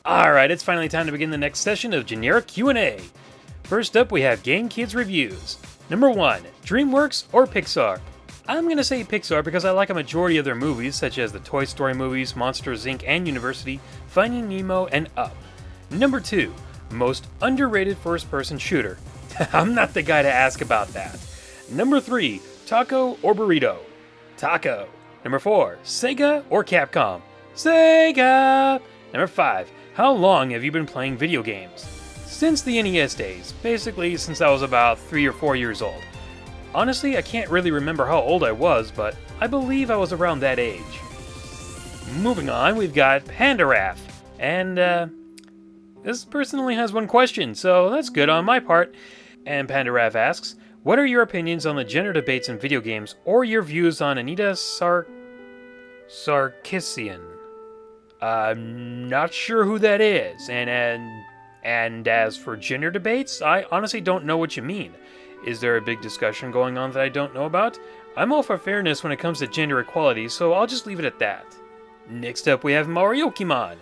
Alright, it's finally time to begin the next session of generic Q&A. First up, we have gamekidsreviews. Number 1, DreamWorks or Pixar? I'm gonna say Pixar because I like a majority of their movies, such as the Toy Story movies, Monsters, Inc. and University, Finding Nemo, and Up. Number 2, most underrated first-person shooter. I'm not the guy to ask about that. Number 3, taco or burrito? Taco. Number 4, Sega or Capcom? Sega! Number 5, how long have you been playing video games? Since the NES days, basically since I was about 3 or 4 years old. Honestly, I can't really remember how old I was, but I believe I was around that age. Moving on, we've got pandaraph, and this person only has one question, so that's good on my part. And pandaraph asks, what are your opinions on the gender debates in video games, or your views on Anita Sarkeesian? I'm not sure who that is, and as for gender debates, I honestly don't know what you mean. Is there a big discussion going on that I don't know about? I'm all for fairness when it comes to gender equality, so I'll just leave it at that. Next up, we have Mariokemon.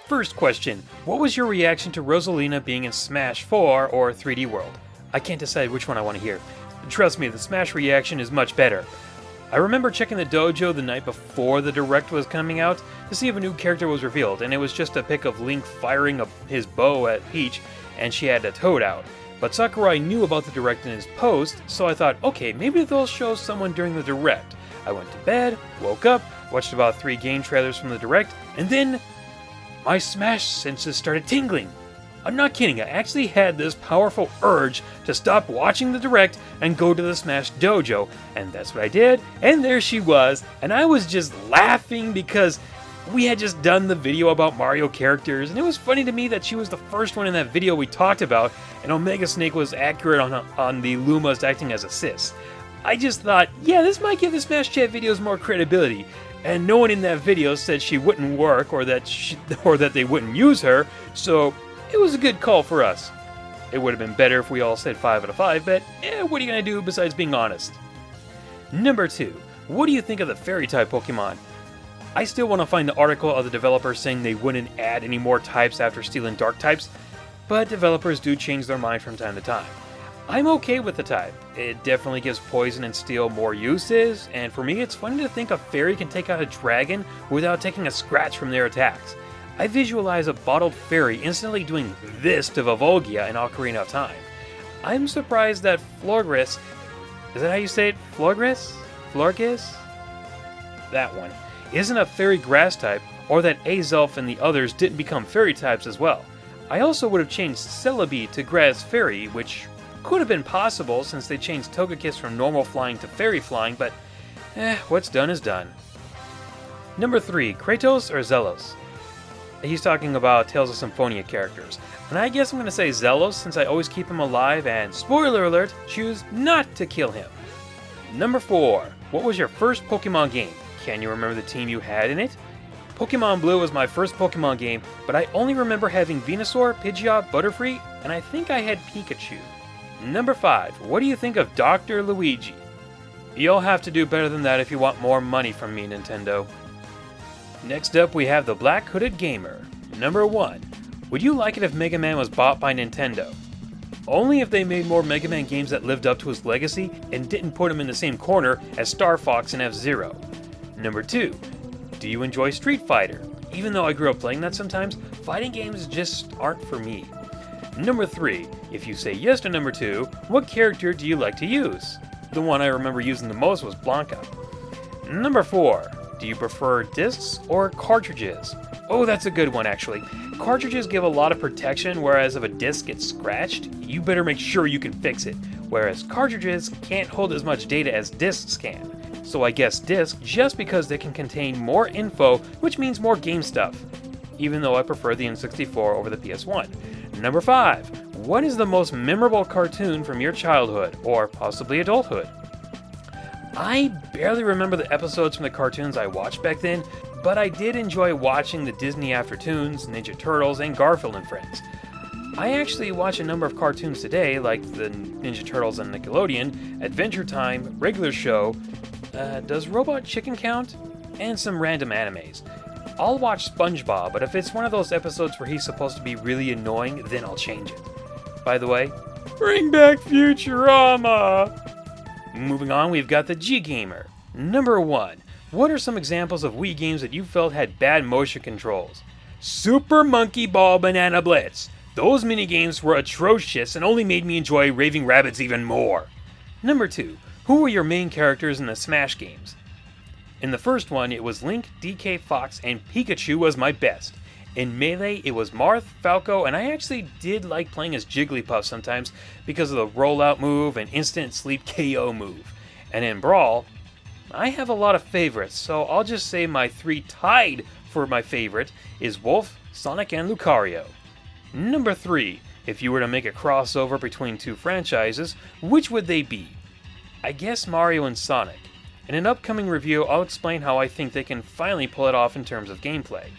First question, what was your reaction to Rosalina being in Smash 4 or 3D World? I can't decide which one I want to hear. Trust me, the Smash reaction is much better. I remember checking the dojo the night before the Direct was coming out to see if a new character was revealed, and it was just a pic of Link firing his bow at Peach, and she had a Toad out. But Sakurai knew about the Direct in his post, so I thought, okay, maybe they'll show someone during the Direct. I went to bed, woke up, watched about 3 game trailers from the Direct, and then my Smash senses started tingling. I'm not kidding, I actually had this powerful urge to stop watching the Direct and go to the Smash Dojo, and that's what I did, and there she was, and I was just laughing because we had just done the video about Mario characters, and it was funny to me that she was the first one in that video we talked about, and Omega Snake was accurate on the Lumas acting as assists. I just thought, yeah, this might give the Smash Chat videos more credibility, and no one in that video said she wouldn't work or that they wouldn't use her, so it was a good call for us. It would have been better if we all said 5 out of 5, but what are you gonna do besides being honest? Number 2, what do you think of the Fairy-type Pokemon? I still want to find the article of the developer saying they wouldn't add any more types after Steel and Dark types, but developers do change their mind from time to time. I'm okay with the type. It definitely gives Poison and Steel more uses, and for me it's funny to think a fairy can take out a dragon without taking a scratch from their attacks. I visualize a bottled fairy instantly doing this to Volvolgia in Ocarina of Time. I'm surprised that Florges, is that how you say it? Florges? That one. Isn't a fairy grass type, or that Azelf and the others didn't become fairy types as well. I also would have changed Celebi to grass fairy, which could have been possible since they changed Togekiss from normal flying to fairy flying, but what's done is done. Number 3, Kratos or Zelos? He's talking about Tales of Symphonia characters, and I guess I'm going to say Zelos since I always keep him alive and, spoiler alert, choose not to kill him. Number 4, what was your first Pokemon game? Can you remember the team you had in it? Pokemon Blue was my first Pokemon game, but I only remember having Venusaur, Pidgeot, Butterfree, and I think I had Pikachu. Number 5, what do you think of Dr. Luigi? You'll have to do better than that if you want more money from me, Nintendo. Next up, we have the Black Hooded Gamer. Number 1, would you like it if Mega Man was bought by Nintendo? Only if they made more Mega Man games that lived up to his legacy and didn't put him in the same corner as Star Fox and F-Zero. Number 2, do you enjoy Street Fighter? Even though I grew up playing that sometimes, fighting games just aren't for me. Number 3, if you say yes to number 2, what character do you like to use? The one I remember using the most was Blanca. Number 4, do you prefer discs or cartridges? Oh, that's a good one actually. Cartridges give a lot of protection, whereas if a disc gets scratched, you better make sure you can fix it. Whereas cartridges can't hold as much data as discs can. So I guess disc just because they can contain more info, which means more game stuff. Even though I prefer the N64 over the PS1. Number 5, what is the most memorable cartoon from your childhood, or possibly adulthood? I barely remember the episodes from the cartoons I watched back then, but I did enjoy watching the Disney Aftertoons, Ninja Turtles, and Garfield and Friends. I actually watch a number of cartoons today, like the Ninja Turtles on Nickelodeon, Adventure Time, Regular Show, Does Robot Chicken count? And some random animes. I'll watch SpongeBob, but if it's one of those episodes where he's supposed to be really annoying, then I'll change it. By the way, bring back Futurama! Moving on, we've got the TheG-Gamer. Number 1. What are some examples of Wii games that you felt had bad motion controls? Super Monkey Ball Banana Blitz. Those minigames were atrocious and only made me enjoy Raving Rabbids even more. Number 2. Who were your main characters in the Smash games? In the first one, it was Link, DK, Fox, and Pikachu was my best. In Melee, it was Marth, Falco, and I actually did like playing as Jigglypuff sometimes because of the rollout move and instant sleep KO move. And in Brawl, I have a lot of favorites, so I'll just say my 3 tied for my favorite is Wolf, Sonic, and Lucario. Number 3. If you were to make a crossover between 2 franchises, which would they be? I guess Mario and Sonic. In an upcoming review, I'll explain how I think they can finally pull it off in terms of gameplay.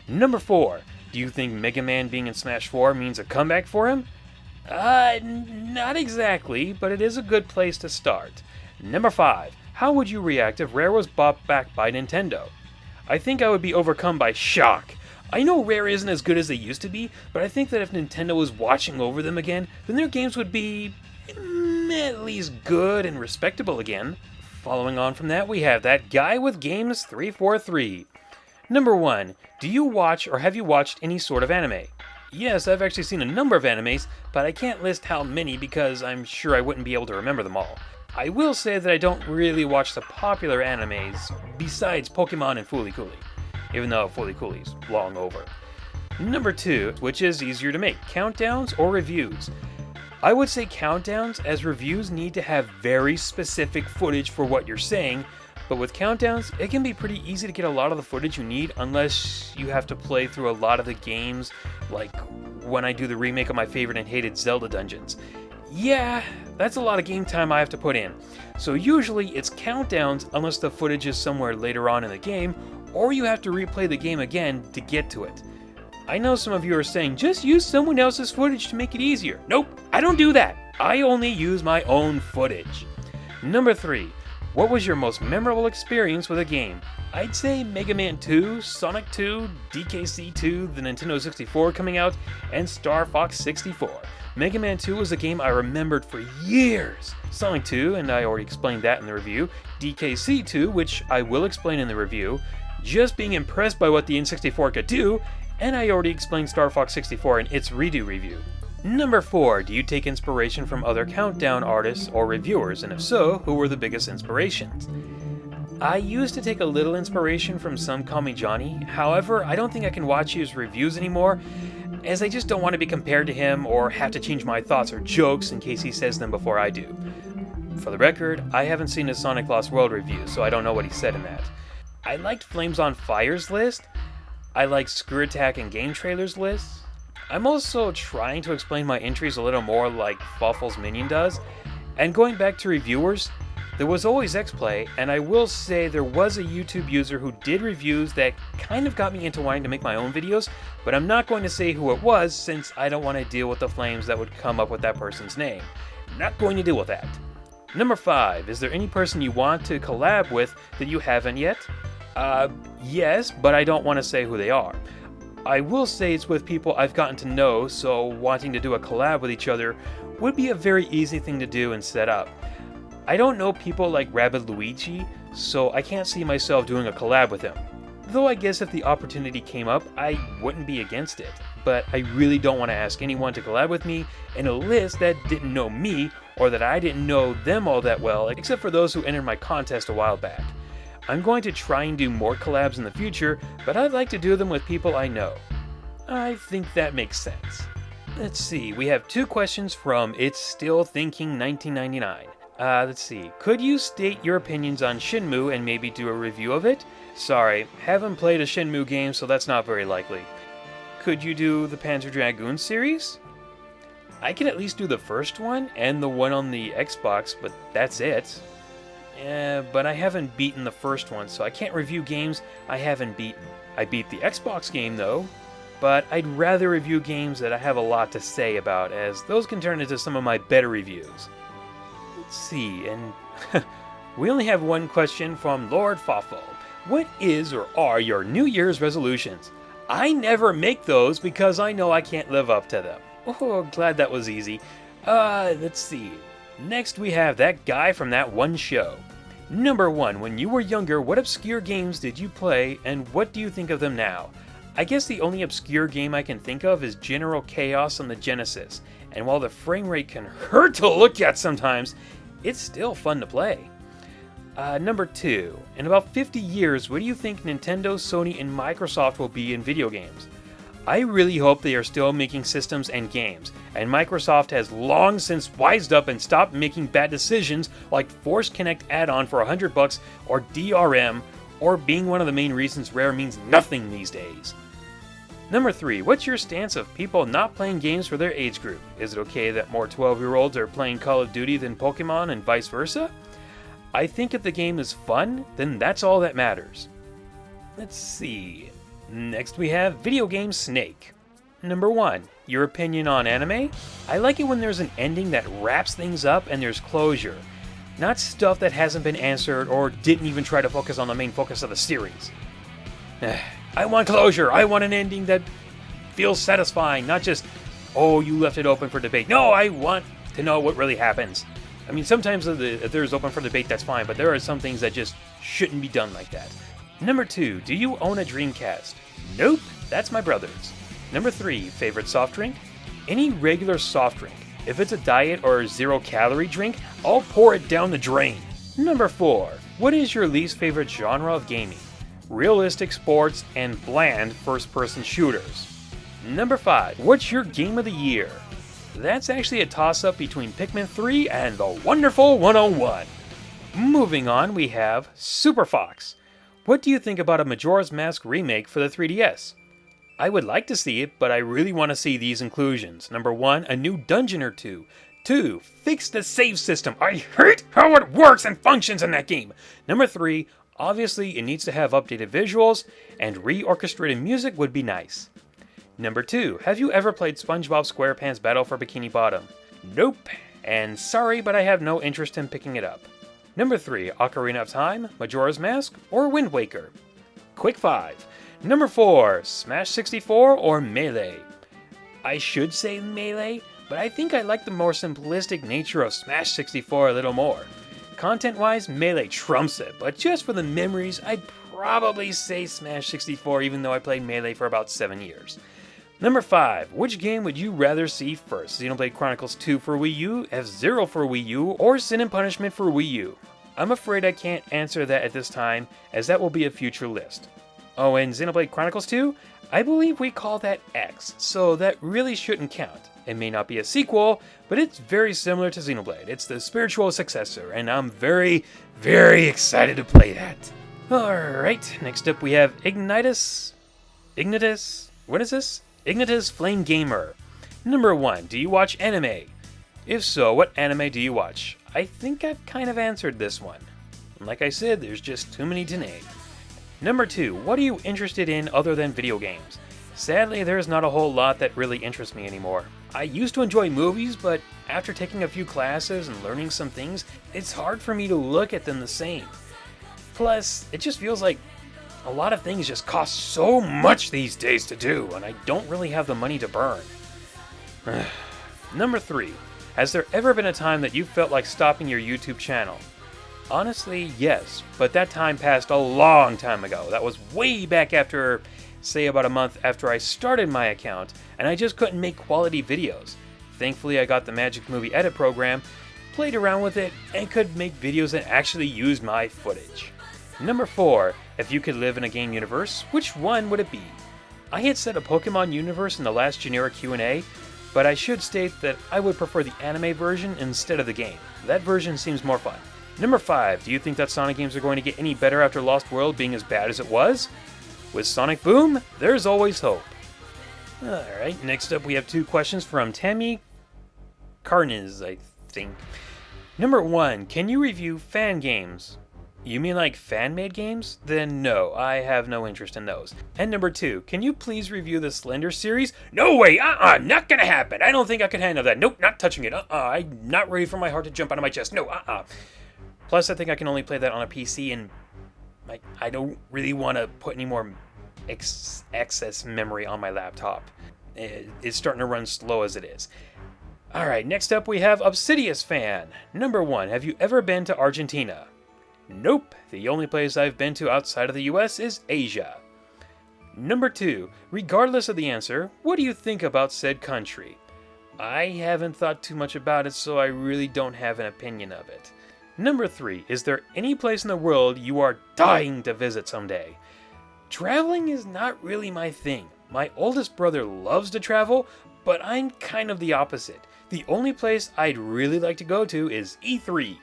Number 4. Do you think Mega Man being in Smash 4 means a comeback for him? Not exactly, but it is a good place to start. Number 5. How would you react if Rare was bought back by Nintendo? I think I would be overcome by shock. I know Rare isn't as good as they used to be, but I think that if Nintendo was watching over them again, then their games would be at least good and respectable again. Following on from that, we have ThatGuy with Games 343. Number 1. Do you watch or have you watched any sort of anime? Yes, I've actually seen a number of animes, but I can't list how many because I'm sure I wouldn't be able to remember them all. I will say that I don't really watch the popular animes besides Pokemon and Fooly Cooly, even though Fooly Cooly's long over. Number 2, which is easier to make, countdowns or reviews? I would say countdowns, as reviews need to have very specific footage for what you're saying, but with countdowns, it can be pretty easy to get a lot of the footage you need unless you have to play through a lot of the games, like when I do the remake of my favorite and hated Zelda dungeons. Yeah, that's a lot of game time I have to put in. So usually it's countdowns unless the footage is somewhere later on in the game, or you have to replay the game again to get to it. I know some of you are saying, just use someone else's footage to make it easier. Nope, I don't do that. I only use my own footage. Number 3. What was your most memorable experience with a game? I'd say Mega Man 2, Sonic 2, DKC 2, the Nintendo 64 coming out, and Star Fox 64. Mega Man 2 was a game I remembered for years. Sonic 2, and I already explained that in the review. DKC 2, which I will explain in the review. Just being impressed by what the N64 could do, and I already explained Star Fox 64 in its redo review. Number 4. Do you take inspiration from other countdown artists or reviewers, and if so, who were the biggest inspirations? I used to take a little inspiration from some Call Me Johnny, however, I don't think I can watch his reviews anymore, as I just don't want to be compared to him or have to change my thoughts or jokes in case he says them before I do. For the record, I haven't seen his Sonic Lost World review, so I don't know what he said in that. I liked Flames on Fire's list. I liked Screw Attack and Game Trailers lists. I'm also trying to explain my entries a little more like LordFawful's Minion does. And going back to reviewers, there was always XPlay, and I will say there was a YouTube user who did reviews that kind of got me into wanting to make my own videos, but I'm not going to say who it was since I don't want to deal with the flames that would come up with that person's name. Not going to deal with that. Number 5, is there any person you want to collab with that you haven't yet? Yes, but I don't want to say who they are. I will say it's with people I've gotten to know, so wanting to do a collab with each other would be a very easy thing to do and set up. I don't know people like Rabbid Luigi, so I can't see myself doing a collab with him. Though I guess if the opportunity came up, I wouldn't be against it. But I really don't want to ask anyone to collab with me in a list that didn't know me, or that I didn't know them all that well, except for those who entered my contest a while back. I'm going to try and do more collabs in the future, but I'd like to do them with people I know. I think that makes sense. Let's see, we have 2 questions from Itsstillthinking 1999. Let's see, could you state your opinions on Shenmue and maybe do a review of it? Sorry, haven't played a Shenmue game, so that's not very likely. Could you do the Panzer Dragoon series? I can at least do the first one and the one on the Xbox, but that's it. But I haven't beaten the first one, so I can't review games I haven't beaten. I beat the Xbox game though, but I'd rather review games that I have a lot to say about, as those can turn into some of my better reviews. Let's see, and we only have one question from LordFawful. What is or are your New Year's resolutions? I never make those because I know I can't live up to them. Oh, glad that was easy. Let's see. Next we have that guy from that one show. Number 1, when you were younger, what obscure games did you play and what do you think of them now? I guess the only obscure game I can think of is General Chaos on the Genesis, and while the frame rate can hurt to look at sometimes, it's still fun to play. Number 2, in about 50 years, what do you think Nintendo, Sony, and Microsoft will be in video games? I really hope they are still making systems and games, and Microsoft has long since wised up and stopped making bad decisions like Force Connect add-on for $100 or DRM, or being one of the main reasons Rare means nothing these days. Number 3, what's your stance of people not playing games for their age group? Is it okay that more 12-year-olds are playing Call of Duty than Pokemon and vice versa? I think if the game is fun, then that's all that matters. Let's see. Next we have Videogamesnake. Number 1, your opinion on anime? I like it when there's an ending that wraps things up and there's closure. Not stuff that hasn't been answered or didn't even try to focus on the main focus of the series. I want closure. I want an ending that feels satisfying, not just, oh, you left it open for debate. No, I want to know what really happens. I mean, sometimes if there's open for debate, that's fine, but there are some things that just shouldn't be done like that. Number 2, do you own a Dreamcast? Nope, that's my brother's. Number 3, favorite soft drink? Any regular soft drink. If it's a diet or 0-calorie drink, I'll pour it down the drain. Number 4, what is your least favorite genre of gaming? Realistic sports and bland first-person shooters. Number 5, what's your game of the year? That's actually a toss-up between Pikmin 3 and the Wonderful 101. Moving on, we have SuperFox. What do you think about a Majora's Mask remake for the 3DS? I would like to see it, but I really want to see these inclusions. Number 1, a new dungeon or two. 2, fix the save system. I hate how it works and functions in that game. Number 3, obviously it needs to have updated visuals, and reorchestrated music would be nice. Number 2, have you ever played SpongeBob SquarePants Battle for Bikini Bottom? Nope, and sorry, but I have no interest in picking it up. Number 3, Ocarina of Time, Majora's Mask, or Wind Waker? Quick 5. Number 4, Smash 64 or Melee? I should say Melee, but I think I like the more simplistic nature of Smash 64 a little more. Content-wise, Melee trumps it, but just for the memories, I'd probably say Smash 64 even though I played Melee for about 7 years. Number 5, which game would you rather see first? Xenoblade Chronicles 2 for Wii U, F-Zero for Wii U, or Sin and Punishment for Wii U? I'm afraid I can't answer that at this time, as that will be a future list. Oh, and Xenoblade Chronicles 2? I believe we call that X, so that really shouldn't count. It may not be a sequel, but it's very similar to Xenoblade. It's the spiritual successor, and I'm very, very excited to play that. Alright, next up we have IgnitusFlameGamer. Number 1, do you watch anime? If so, what anime do you watch? I think I've kind of answered this one. Like I said, there's just too many to name. Number 2, what are you interested in other than video games? Sadly, there's not a whole lot that really interests me anymore. I used to enjoy movies, but after taking a few classes and learning some things, it's hard for me to look at them the same. Plus, it just feels like a lot of things just cost so much these days to do, and I don't really have the money to burn. Number 3, has there ever been a time that you felt like stopping your YouTube channel? Honestly, yes, but that time passed a long time ago. That was way back after, say about a month after I started my account, and I just couldn't make quality videos. Thankfully, I got the Magic Movie Edit program, played around with it, and could make videos that actually used my footage. Number 4, if you could live in a game universe, which one would it be? I had said a Pokemon universe in the last generic Q&A, but I should state that I would prefer the anime version instead of the game. That version seems more fun. Number 5, do you think that Sonic games are going to get any better after Lost World being as bad as it was? With Sonic Boom, there's always hope. Alright, next up we have 2 questions from Tamercairns, I think. Number 1, can you review fan games? You mean like fan-made games? Then no, I have no interest in those. And number 2, can you please review the Slender series? No way, not gonna happen. I don't think I can handle that. Nope, not touching it. I'm not ready for my heart to jump out of my chest. No, Plus, I think I can only play that on a PC, and I don't really want to put any more excess memory on my laptop. It's starting to run slow as it is. Alright, next up we have ObsidiusFan. Number 1, have you ever been to Argentina? Nope, the only place I've been to outside of the US is Asia. Number 2, regardless of the answer, what do you think about said country? I haven't thought too much about it, so I really don't have an opinion of it. Number 3, is there any place in the world you are dying to visit someday? Traveling is not really my thing. My oldest brother loves to travel, but I'm kind of the opposite. The only place I'd really like to go to is E3.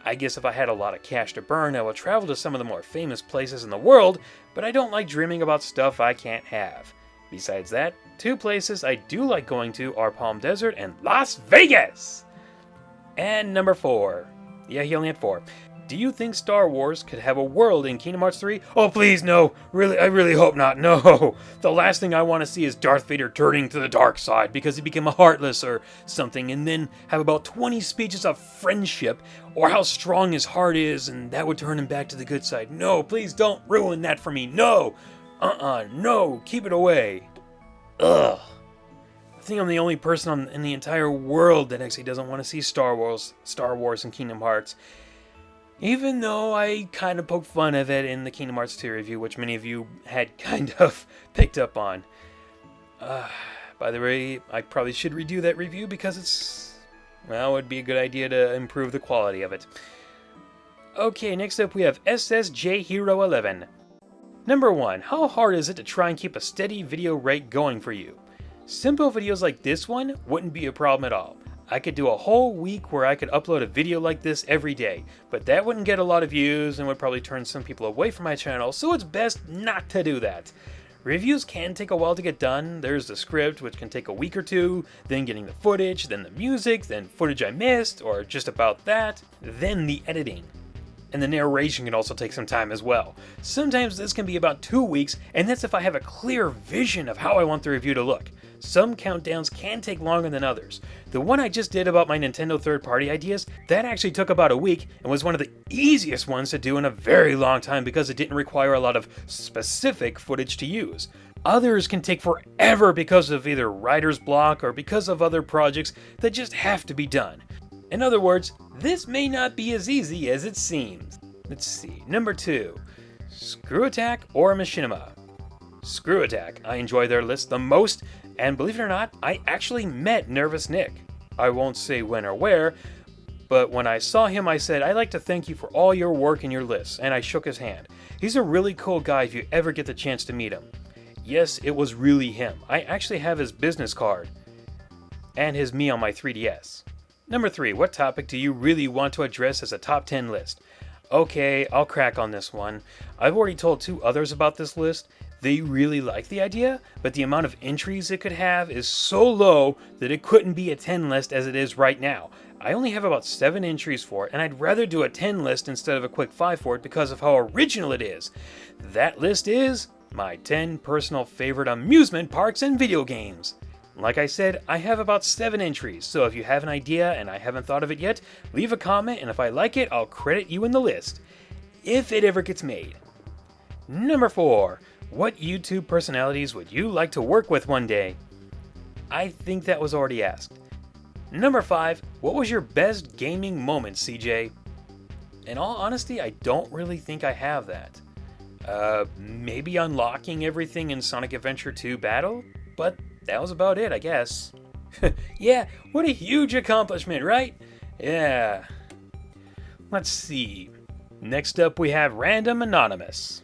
I guess if I had a lot of cash to burn, I would travel to some of the more famous places in the world, but I don't like dreaming about stuff I can't have. Besides that, 2 places I do like going to are Palm Desert and Las Vegas! And number 4. Yeah, he only had 4. Do you think Star Wars could have a world in Kingdom Hearts 3? Oh, please, no. Really, I really hope not. No. The last thing I want to see is Darth Vader turning to the dark side because he became a Heartless or something, and then have about 20 speeches of friendship or how strong his heart is, and that would turn him back to the good side. No, please don't ruin that for me. No. No. Keep it away. Ugh. I think I'm the only person in the entire world that actually doesn't want to see Star Wars and Kingdom Hearts. Even though I kind of poked fun of it in the Kingdom Hearts 2 review, which many of you had kind of picked up on. By the way, I probably should redo that review because it would be a good idea to improve the quality of it. Okay, next up we have SSJ Hero 11. Number 1, how hard is it to try and keep a steady video rate going for you? Simple videos like this one wouldn't be a problem at all. I could do a whole week where I could upload a video like this every day, but that wouldn't get a lot of views and would probably turn some people away from my channel, so it's best not to do that. Reviews can take a while to get done. There's the script, which can take a week or 2, then getting the footage, then the music, then footage I missed, or just about that, then the editing. And the narration can also take some time as well. Sometimes this can be about 2 weeks, and that's if I have a clear vision of how I want the review to look. Some countdowns can take longer than others. The one I just did about my Nintendo third-party ideas, that actually took about a week and was one of the easiest ones to do in a very long time because it didn't require a lot of specific footage to use. Others can take forever because of either writer's block or because of other projects that just have to be done. In other words, this may not be as easy as it seems. Let's see, number 2, Screw Attack or Machinima? Screw Attack. I enjoy their list the most, and believe it or not, I actually met Nervous Nick. I won't say when or where, but when I saw him I said, I'd like to thank you for all your work and your lists, and I shook his hand. He's a really cool guy if you ever get the chance to meet him. Yes, it was really him. I actually have his business card, and his me on my 3DS. Number 3, what topic do you really want to address as a top 10 list? Okay, I'll crack on this one. I've already told 2 others about this list. They really like the idea, but the amount of entries it could have is so low that it couldn't be a 10 list as it is right now. I only have about 7 entries for it, and I'd rather do a 10 list instead of a quick 5 for it because of how original it is. That list is my 10 personal favorite amusement parks and video games. Like I said, I have about 7 entries, so if you have an idea and I haven't thought of it yet, leave a comment, and if I like it, I'll credit you in the list. If it ever gets made. Number 4. What YouTube personalities would you like to work with one day? I think that was already asked. Number 5. What was your best gaming moment, CJ? In all honesty, I don't really think I have that. Maybe unlocking everything in Sonic Adventure 2 Battle? But that was about it, I guess. Yeah, what a huge accomplishment, right? Yeah. Let's see. Next up we have RandomAnoynomus.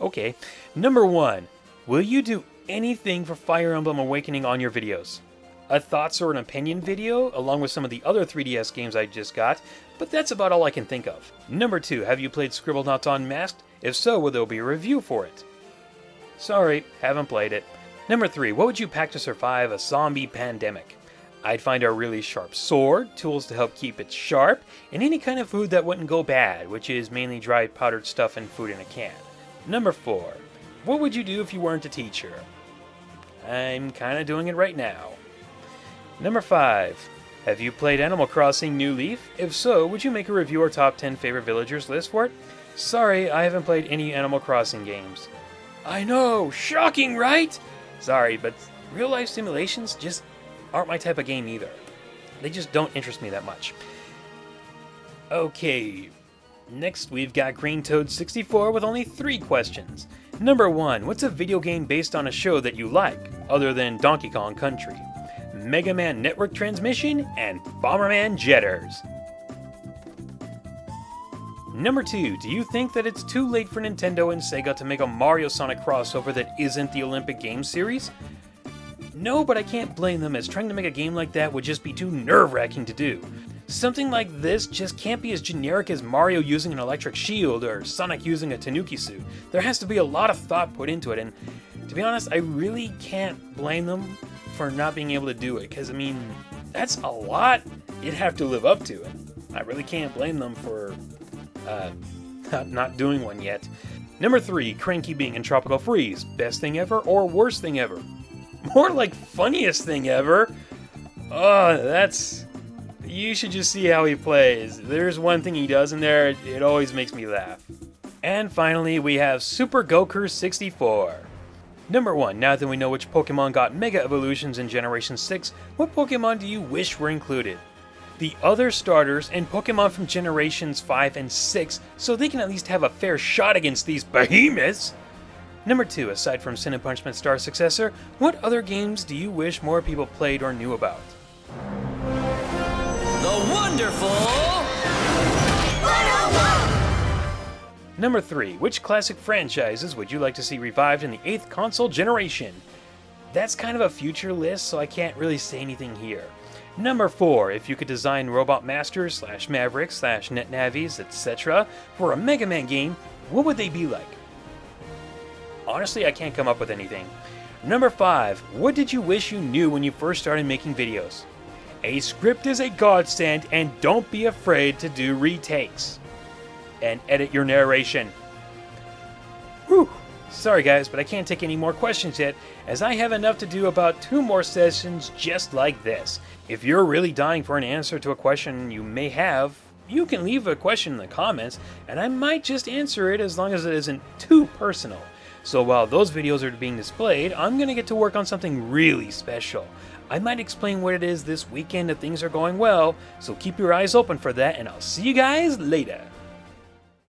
Okay. Number 1. Will you do anything for Fire Emblem Awakening on your videos? A thoughts or an opinion video, along with some of the other 3DS games I just got, but that's about all I can think of. Number 2. Have you played Scribblenauts Unmasked? If so, will there be a review for it? Sorry, haven't played it. Number 3. What would you pack to survive a zombie pandemic? I'd find a really sharp sword, tools to help keep it sharp, and any kind of food that wouldn't go bad, which is mainly dried powdered stuff and food in a can. Number 4. What would you do if you weren't a teacher? I'm kinda doing it right now. Number 5. Have you played Animal Crossing New Leaf? If so, would you make a review or top 10 favorite villagers list for it? Sorry, I haven't played any Animal Crossing games. I know, shocking, right? Sorry, but real-life simulations just aren't my type of game either. They just don't interest me that much. Okay, next we've got Green Toad 64 with only 3 questions. Number 1, what's a video game based on a show that you like, other than Donkey Kong Country? Mega Man Network Transmission and Bomberman Jetters. Number 2, do you think that it's too late for Nintendo and Sega to make a Mario Sonic crossover that isn't the Olympic Games series? No, but I can't blame them, as trying to make a game like that would just be too nerve-wracking to do. Something like this just can't be as generic as Mario using an electric shield or Sonic using a Tanuki suit. There has to be a lot of thought put into it, and to be honest, I really can't blame them for not being able to do it, because I mean, that's a lot you'd have to live up to, and I really can't blame them for not doing one yet. Number 3, Cranky being in Tropical Freeze. Best thing ever or worst thing ever? More like funniest thing ever. Oh, that's... You should just see how he plays. There's one thing he does in there, it always makes me laugh. And finally, we have Super Goku 64. Number 1, now that we know which Pokemon got Mega Evolutions in Generation 6, what Pokemon do you wish were included? The other starters and Pokemon from Generations 5 and 6, so they can at least have a fair shot against these behemoths! Number 2, aside from Sin and Punishment Star Successor, what other games do you wish more people played or knew about? The wonderful 101! Number 3, which classic franchises would you like to see revived in the 8th console generation? That's kind of a future list, so I can't really say anything here. Number 4, if you could design Robot Masters / Mavericks / NetNavis, etc. for a Mega Man game, what would they be like? Honestly, I can't come up with anything. Number 5, what did you wish you knew when you first started making videos? A script is a godsend, and don't be afraid to do retakes. And edit your narration. Whew. Sorry guys, but I can't take any more questions yet, as I have enough to do about 2 more sessions just like this. If you're really dying for an answer to a question you may have, you can leave a question in the comments, and I might just answer it as long as it isn't too personal. So while those videos are being displayed, I'm gonna get to work on something really special. I might explain what it is this weekend if things are going well, so keep your eyes open for that, and I'll see you guys later.